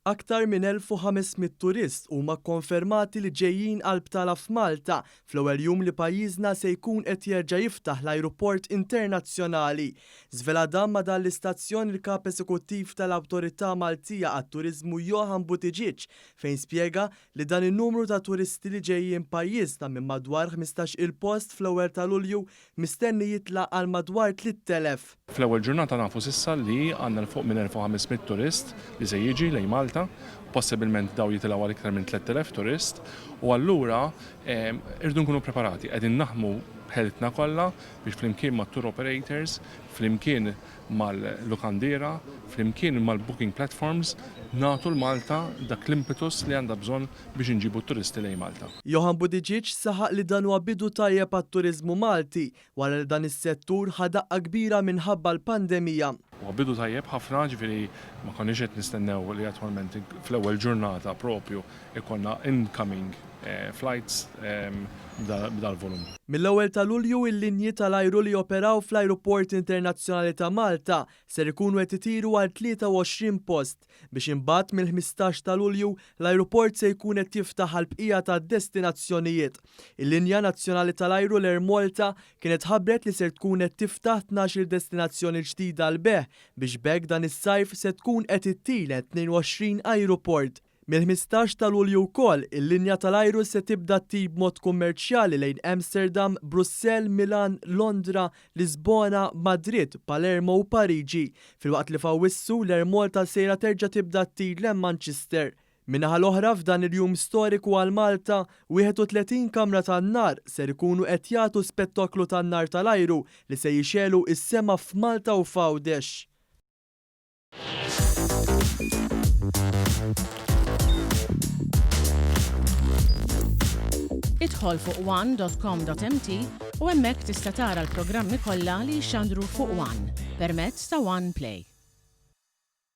Aktar minn 1500 turist huma kkonfermati li ġejjin għall-btala f'Malta fl-ewwel jum li pajjiżna se jkun qed jerġa' jiftaħ l-Ajruport Internazzjonali. Żvela dan ma' dan l-istazzjon il-Kap Eżekuttiv tal-Awtorità Maltija għat-Turiżmu Johann Buttigieg fejn spjega li dan in-numru ta' turisti li ġejjin pajjiżna minn madwar 15-il post fl-ewwel ta' Lulju mistenni jitlaq għal madwar 3000. Fl-ewwel ġurnata nafu s'issa li għandna fuq minn 1500 turist li se jiġi lejn Malta, possibilment daw jitilgħu għal iktar minn 3000 turist, u allura irdu nkunu preparati. Qegħdin naħdmu ħeltna kollha biex flimkien mat-tour operators, flimkien mal-lukandiera, flimkien mal-booking platforms nagħtu l-Malta dak l-impetus li għandha bżonn biex inġibu t-turisti lejn Malta. Johann Buttigieg saħaq li dan huwa bidu tajjeb għat-turiżmu Malti wara li dan is-settur ħadaqqa kbira minħabba l-pandemija. Huwa bidu tajjeb ħafna, ġifieri ma konniex qed nistennew li attwalment fl-ewwel ġurnata propju ikollna incoming flights b'dal-volum. Mill-ewwel ta' Lulju il-linji tal-ajru li operaw fl-Ajruport Internazzjonali ta' Malta ser ikunu qed itiru għal 23 post biex imbagħad mill-15 ta' Lulju l-Ajruport se jkun qed jiftaħ għal bqija tad-destinazzjonijiet. Il-linja nazzjonali tal-ajru l-Malta kienet ħabbret li ser tkun qed tiftaħ 12 destinazzjoni ġdida l beħ biex bekk dan is-sajf se tkun qed ittielet 22 ajruport. Mill-15 ta' Lulju wkoll il-linja tal-ajru se tibda tib mod kummerċjali lejn Amsterdam, Brussell, Milan, Londra, Lisbona, Madrid, Palermo u Pariġi. Filwaqt li f'Awwissu l-Malta sejra terġa' tibda tib lejn Manchester. Min-naħa l-oħra f'dan il-jum storiku għal Malta, 31 kamra tan-nar ser ikunu qed jagħtu spettoklu tan-nar tal-ajru li se jixelu is-sema f'Malta u f'Għawdex. Idħol fuq one.com.mt u hemmhekk tista' tara l-programmi kollha li jxandru fuq One permezz ta' One Play.